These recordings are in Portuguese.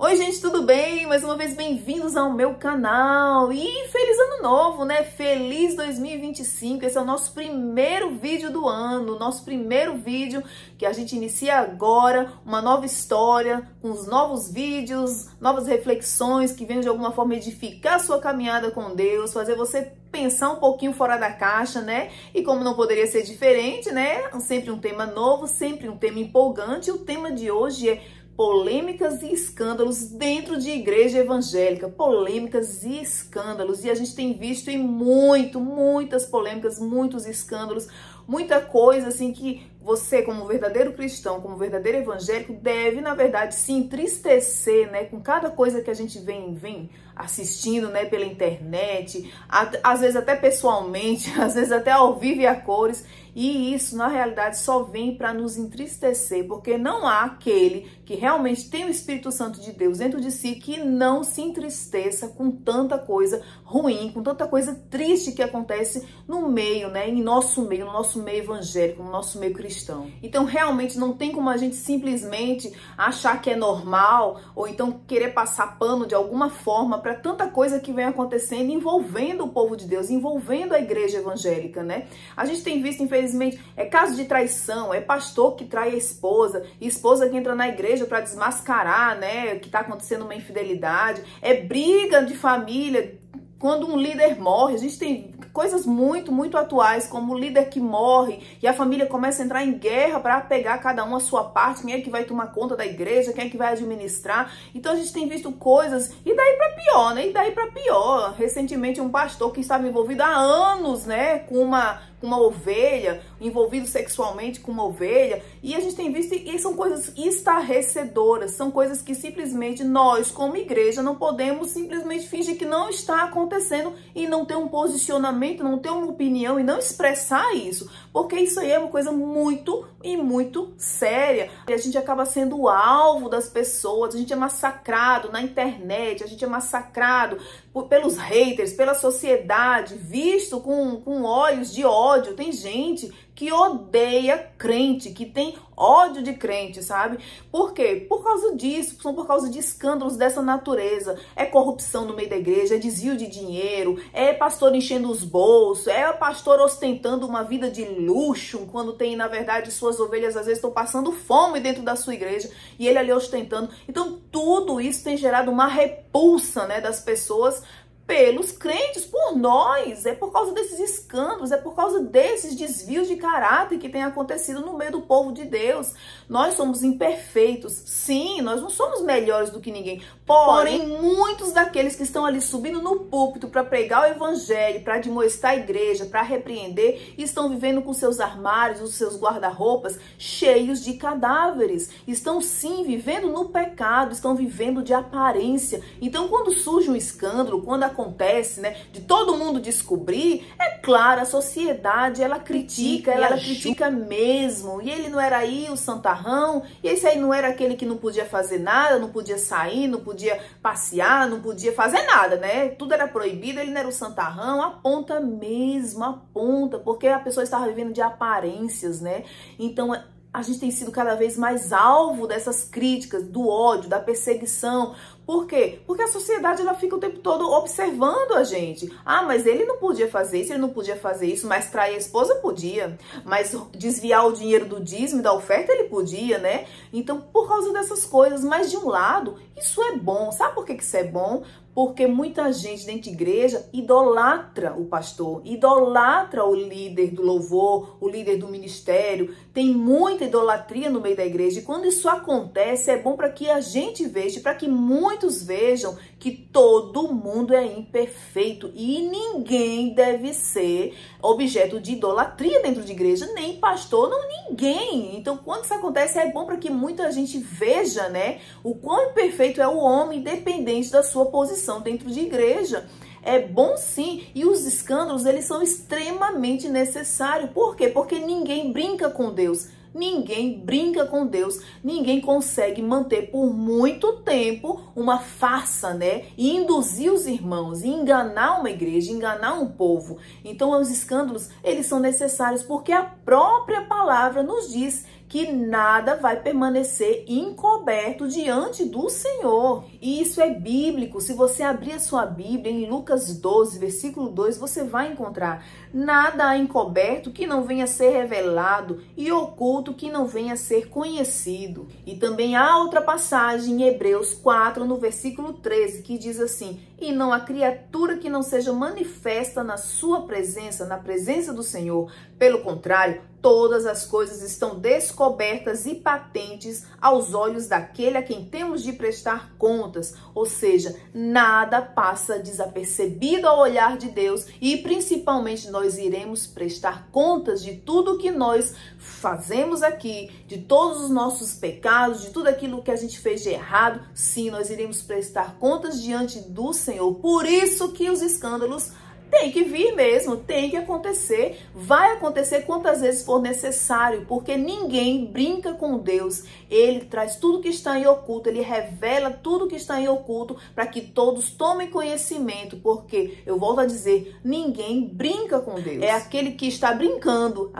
Oi gente, tudo bem? Mais uma vez bem-vindos ao meu canal e feliz ano novo, né? Feliz 2025, esse é o nosso primeiro vídeo do ano, nosso primeiro vídeo que a gente inicia agora, uma nova história, com os novos vídeos, novas reflexões que venham de alguma forma edificar a sua caminhada com Deus, fazer você pensar um pouquinho fora da caixa, né? E como não poderia ser diferente, né? Sempre um tema novo, sempre um tema empolgante. O tema de hoje é polêmicas e escândalos dentro de igreja evangélica. Polêmicas e escândalos. E a gente tem visto muitas polêmicas, muitos escândalos, muita coisa assim que você, como verdadeiro cristão, como verdadeiro evangélico, deve, na verdade, se entristecer, né, com cada coisa que a gente vem assistindo, né, pela internet, às vezes até pessoalmente, às vezes até ao vivo e a cores. E isso, na realidade, só vem para nos entristecer, porque não há aquele que realmente tem o Espírito Santo de Deus dentro de si que não se entristeça com tanta coisa ruim, com tanta coisa triste que acontece no meio, né, em nosso meio, no nosso meio evangélico, no nosso meio cristão. Então, realmente, não tem como a gente simplesmente achar que é normal ou então querer passar pano de alguma forma para tanta coisa que vem acontecendo envolvendo o povo de Deus, envolvendo a igreja evangélica, né? A gente tem visto, infelizmente, é caso de traição, é pastor que trai a esposa que entra na igreja para desmascarar, né, que tá acontecendo uma infidelidade, é briga de família quando um líder morre. A gente tem coisas muito atuais, como o líder que morre e a família começa a entrar em guerra para pegar cada um a sua parte, quem é que vai tomar conta da igreja, quem é que vai administrar. Então a gente tem visto coisas, e daí para pior, né? E daí para pior. Recentemente um pastor que estava envolvido há anos, né, com uma ovelha, envolvido sexualmente com uma ovelha, e a gente tem visto, e são coisas estarrecedoras, são coisas que simplesmente nós, como igreja, não podemos simplesmente fingir que não está acontecendo e não ter um posicionamento, não ter uma opinião e não expressar isso, porque isso aí é uma coisa muito séria. E a gente acaba sendo o alvo das pessoas, a gente é massacrado na internet, a gente é massacrado pelos haters, pela sociedade, visto com olhos de ódio. Tem gente que odeia crente, que tem ódio de crente, sabe? Por quê? Por causa disso, são por causa de escândalos dessa natureza. É corrupção no meio da igreja, é desvio de dinheiro, é pastor enchendo os bolsos, é pastor ostentando uma vida de luxo, quando tem, na verdade, suas ovelhas às vezes estão passando fome dentro da sua igreja e ele ali ostentando. Então, tudo isso tem gerado uma repulsa, né, das pessoas pelos crentes, por nós. É por causa desses escândalos, é por causa desses desvios de caráter que tem acontecido no meio do povo de Deus. Nós somos imperfeitos, sim, nós não somos melhores do que ninguém, porém muitos daqueles que estão ali subindo no púlpito para pregar o evangelho, para admoestar a igreja, para repreender, estão vivendo com seus armários, os seus guarda-roupas cheios de cadáveres, estão sim vivendo no pecado, estão vivendo de aparência. Então, quando surge um escândalo, quando acontece, né, de todo mundo descobrir, é claro, a sociedade, ela critica mesmo. E ele não era aí o santarrão, e esse aí não era aquele que não podia fazer nada, não podia sair, não podia passear, não podia fazer nada, né? Tudo era proibido, ele não era o santarrão. Aponta mesmo, aponta, porque a pessoa estava vivendo de aparências, né? Então, a gente tem sido cada vez mais alvo dessas críticas, do ódio, da perseguição. Por quê? Porque a sociedade, ela fica o tempo todo observando a gente. Ah, mas ele não podia fazer isso, ele não podia fazer isso, mas trair a esposa podia. Mas desviar o dinheiro do dízimo, da oferta, ele podia, né? Então, por causa dessas coisas. Mas de um lado, isso é bom. Sabe por que isso é bom? Porque muita gente dentro de igreja idolatra o pastor, idolatra o líder do louvor, o líder do ministério. Tem muita idolatria no meio da igreja. E quando isso acontece, é bom para que a gente veja, para que muitos vejam que todo mundo é imperfeito e ninguém deve ser objeto de idolatria dentro de igreja, nem pastor, não ninguém. Então, quando isso acontece, é bom para que muita gente veja, né, o quão imperfeito é o homem, independente da sua posição dentro de igreja. É bom sim, e os escândalos, eles são extremamente necessários. Por quê? Porque ninguém brinca com Deus. Ninguém brinca com Deus, ninguém consegue manter por muito tempo uma farsa, né? E induzir os irmãos, e enganar uma igreja, enganar um povo. Então, os escândalos, eles são necessários porque a própria palavra nos diz que nada vai permanecer encoberto diante do Senhor. E isso é bíblico. Se você abrir a sua Bíblia em Lucas 12, versículo 2, você vai encontrar: nada há encoberto que não venha a ser revelado, e oculto que não venha a ser conhecido. E também há outra passagem em Hebreus 4, no versículo 13, que diz assim: e não há criatura que não seja manifesta na sua presença, na presença do Senhor. Pelo contrário, todas as coisas estão descobertas e patentes aos olhos daquele a quem temos de prestar contas. Ou seja, nada passa desapercebido ao olhar de Deus, e principalmente nós iremos prestar contas de tudo que nós fazemos aqui, de todos os nossos pecados, de tudo aquilo que a gente fez de errado. Sim, nós iremos prestar contas diante do Senhor. Por isso que os escândalos tem que vir mesmo, tem que acontecer, vai acontecer quantas vezes for necessário, porque ninguém brinca com Deus. Ele traz tudo que está em oculto, ele revela tudo que está em oculto para que todos tomem conhecimento, porque, eu volto a dizer, ninguém brinca com Deus. É aquele que está brincando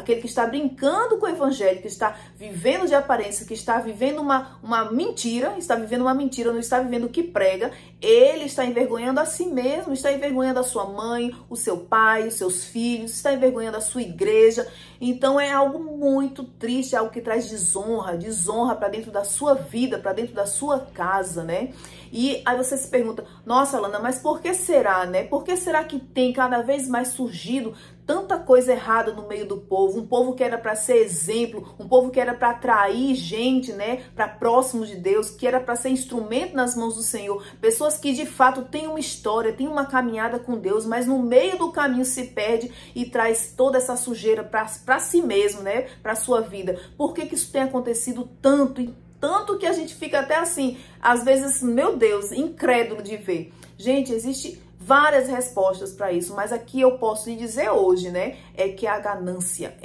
com o evangelho, que está vivendo de aparência, que está vivendo uma mentira, não está vivendo o que prega. Ele está envergonhando a si mesmo, está envergonhando a sua mãe, o seu pai, os seus filhos, está envergonhando a sua igreja. Então é algo muito triste, algo que traz desonra para dentro da sua vida, para dentro da sua casa, né? E aí você se pergunta: nossa, Alana, mas por que será, né? Por que será que tem cada vez mais surgido tanta coisa errada no meio do povo? Um povo que era para ser exemplo, um povo que era para atrair gente, né, para próximo de Deus, que era para ser instrumento nas mãos do Senhor. Pessoas que de fato têm uma história, têm uma caminhada com Deus, mas no meio do caminho se perde e traz toda essa sujeira para si mesmo, né, para sua vida. Por que isso tem acontecido tanto? E tanto que a gente fica até assim, às vezes, meu Deus, incrédulo de ver. Gente, existe várias respostas para isso, mas aqui eu posso lhe dizer hoje, né, é que a ganância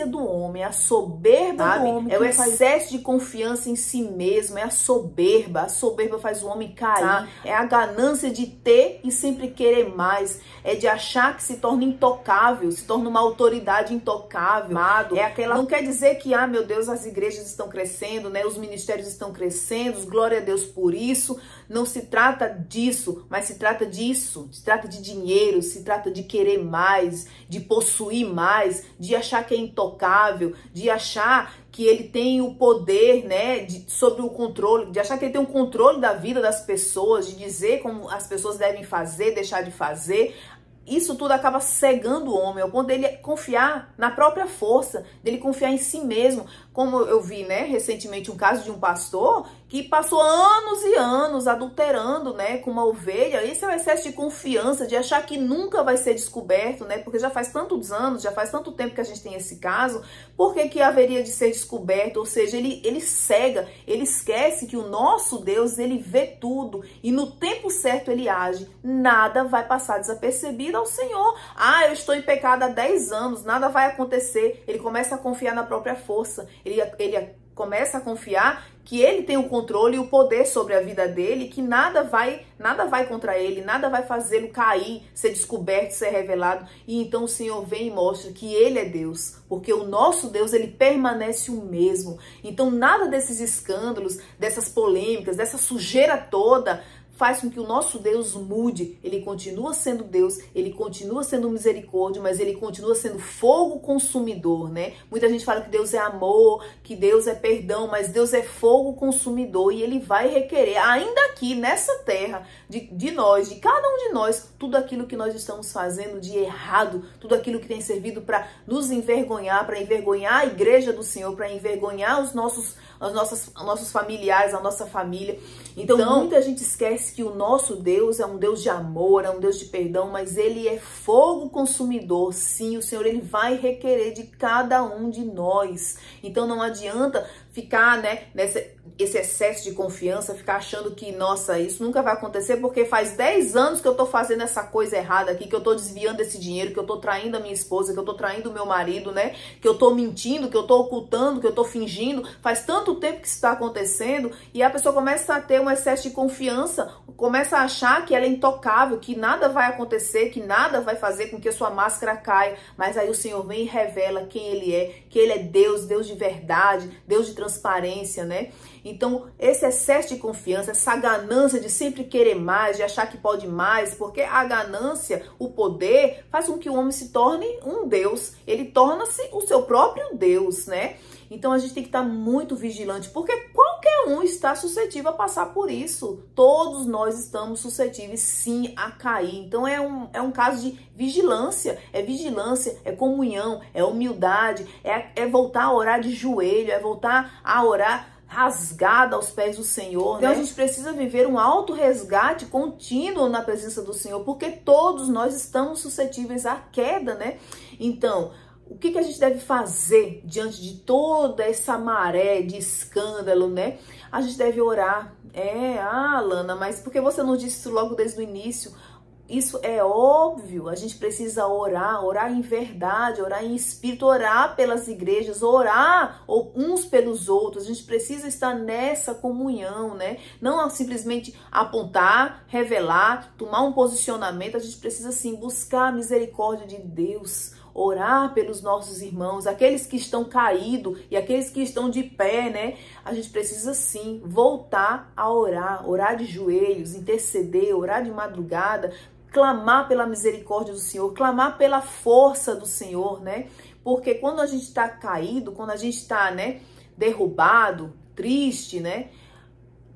do homem, a soberba do homem, é o excesso de confiança em si mesmo, é a soberba faz o homem cair, é a ganância de ter e sempre querer mais, é de achar que se torna intocável, se torna uma autoridade intocável, é aquela, não quer dizer que, meu Deus, as igrejas estão crescendo, né, os ministérios estão crescendo, glória a Deus por isso, não se trata disso, mas se trata disso, se trata de dinheiro, se trata de querer mais, de possuir mais, de achar que é intocável, de achar que ele tem o poder, né, sobre o controle, de achar que ele tem o controle da vida das pessoas, de dizer como as pessoas devem fazer, deixar de fazer. Isso tudo acaba cegando o homem, ao ponto dele confiar na própria força, dele confiar em si mesmo. Como eu vi, né, recentemente um caso de um pastor que passou anos e anos adulterando, né, com uma ovelha. Esse é o excesso de confiança, de achar que nunca vai ser descoberto, né, porque já faz tantos anos, já faz tanto tempo que a gente tem esse caso, por que haveria de ser descoberto? Ou seja, ele cega, ele esquece que o nosso Deus, ele vê tudo e no tempo certo ele age. Nada vai passar desapercebido ao Senhor. Eu estou em pecado há 10 anos, nada vai acontecer. Ele começa a confiar na própria força. Ele começa a confiar que ele tem o controle e o poder sobre a vida dele, que nada vai contra ele, nada vai fazê-lo cair, ser descoberto, ser revelado. E então o Senhor vem e mostra que ele é Deus, porque o nosso Deus, ele permanece o mesmo. Então nada desses escândalos, dessas polêmicas, dessa sujeira toda faz com que o nosso Deus mude. Ele continua sendo Deus, ele continua sendo misericórdia, mas ele continua sendo fogo consumidor, né? Muita gente fala que Deus é amor, que Deus é perdão, mas Deus é fogo consumidor e ele vai requerer, ainda aqui nessa terra, de nós, de cada um de nós, tudo aquilo que nós estamos fazendo de errado, tudo aquilo que tem servido para nos envergonhar, para envergonhar a igreja do Senhor, para envergonhar os nossos familiares, a nossa família. Então, muita gente esquece que o nosso Deus é um Deus de amor, é um Deus de perdão, mas ele é fogo consumidor. Sim, o Senhor, ele vai requerer de cada um de nós. Então não adianta ficar, né, esse excesso de confiança, ficar achando que, nossa, isso nunca vai acontecer porque faz 10 anos que eu tô fazendo essa coisa errada aqui, que eu tô desviando esse dinheiro, que eu tô traindo a minha esposa, que eu tô traindo o meu marido, né, que eu tô mentindo, que eu tô ocultando, que eu tô fingindo. Faz tanto tempo que isso está acontecendo e a pessoa começa a ter um excesso de confiança, começa a achar que ela é intocável, que nada vai acontecer, que nada vai fazer com que a sua máscara caia. Mas aí o Senhor vem e revela quem Ele é, que Ele é Deus, Deus de verdade, Deus de transparência, né? Então, esse excesso de confiança, essa ganância de sempre querer mais, de achar que pode mais, porque a ganância, o poder, faz com que o homem se torne um Deus. Ele torna-se o seu próprio Deus, né? Então, a gente tem que estar muito vigilante, porque qualquer um está suscetível a passar por isso. Todos nós estamos suscetíveis, sim, a cair. Então, é um caso de vigilância, é comunhão, é humildade, é voltar a orar de joelho, é voltar a orar rasgada aos pés do Senhor, né? Então a gente precisa viver um auto-resgate contínuo na presença do Senhor, porque todos nós estamos suscetíveis à queda, né? Então, o que a gente deve fazer diante de toda essa maré de escândalo, né? A gente deve orar. Lana, mas por que você não disse isso logo desde o início? Isso é óbvio, a gente precisa orar em verdade, orar em espírito, orar pelas igrejas, orar uns pelos outros. A gente precisa estar nessa comunhão, né? Não simplesmente apontar, revelar, tomar um posicionamento. A gente precisa sim buscar a misericórdia de Deus, orar pelos nossos irmãos, aqueles que estão caídos e aqueles que estão de pé, né? A gente precisa sim voltar a orar de joelhos, interceder, orar de madrugada, clamar pela misericórdia do Senhor, clamar pela força do Senhor, né? Porque quando a gente está caído, quando a gente está, né, derrubado, triste, né?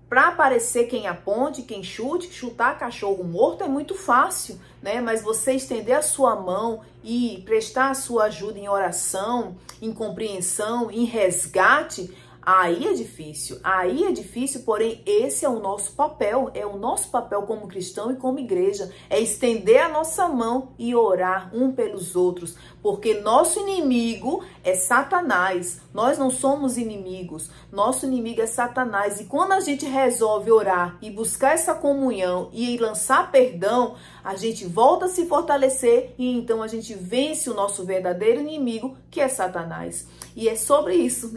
Para aparecer quem aponte, quem chute, chutar cachorro morto é muito fácil, né? Mas você estender a sua mão e prestar a sua ajuda em oração, em compreensão, em resgate, aí é difícil, porém esse é o nosso papel como cristão e como igreja, é estender a nossa mão e orar um pelos outros, porque nosso inimigo é Satanás, nós não somos inimigos, nosso inimigo é Satanás, e quando a gente resolve orar e buscar essa comunhão e lançar perdão, a gente volta a se fortalecer e então a gente vence o nosso verdadeiro inimigo, que é Satanás. E é sobre isso.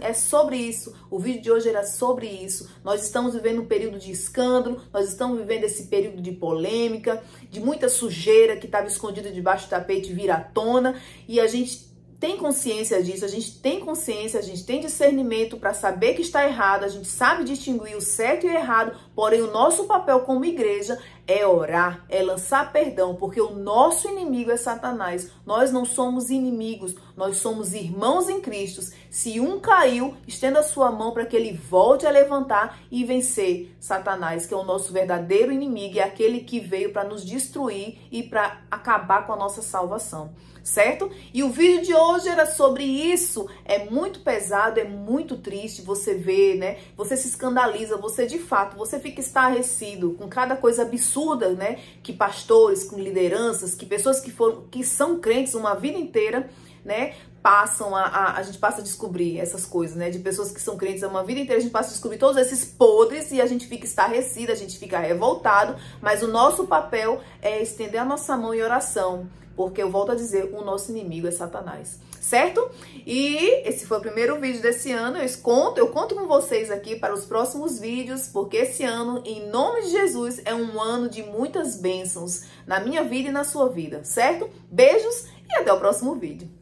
O vídeo de hoje era sobre isso. Nós estamos vivendo um período de escândalo, nós estamos vivendo esse período de polêmica, de muita sujeira que estava escondida debaixo do tapete vir à tona, e a gente tem consciência disso, a gente tem discernimento para saber que está errado, a gente sabe distinguir o certo e o errado, porém o nosso papel como igreja é orar, é lançar perdão, porque o nosso inimigo é Satanás. Nós não somos inimigos, nós somos irmãos em Cristo. Se um caiu, estenda a sua mão para que ele volte a levantar e vencer Satanás, que é o nosso verdadeiro inimigo, é aquele que veio para nos destruir e para acabar com a nossa salvação. Certo? E o vídeo de hoje era sobre isso. É muito pesado, é muito triste você ver, né? Você se escandaliza, você de fato, você fica estarrecido com cada coisa absurda, né? Que pastores, com lideranças, que pessoas que são crentes uma vida inteira, né? A gente passa a descobrir essas coisas, né? De pessoas que são crentes uma vida inteira, a gente passa a descobrir todos esses podres e a gente fica estarrecido, a gente fica revoltado, mas o nosso papel é estender a nossa mão em oração, porque eu volto a dizer, o nosso inimigo é Satanás, certo? E esse foi o primeiro vídeo desse ano, eu conto com vocês aqui para os próximos vídeos, porque esse ano, em nome de Jesus, é um ano de muitas bênçãos na minha vida e na sua vida, certo? Beijos e até o próximo vídeo.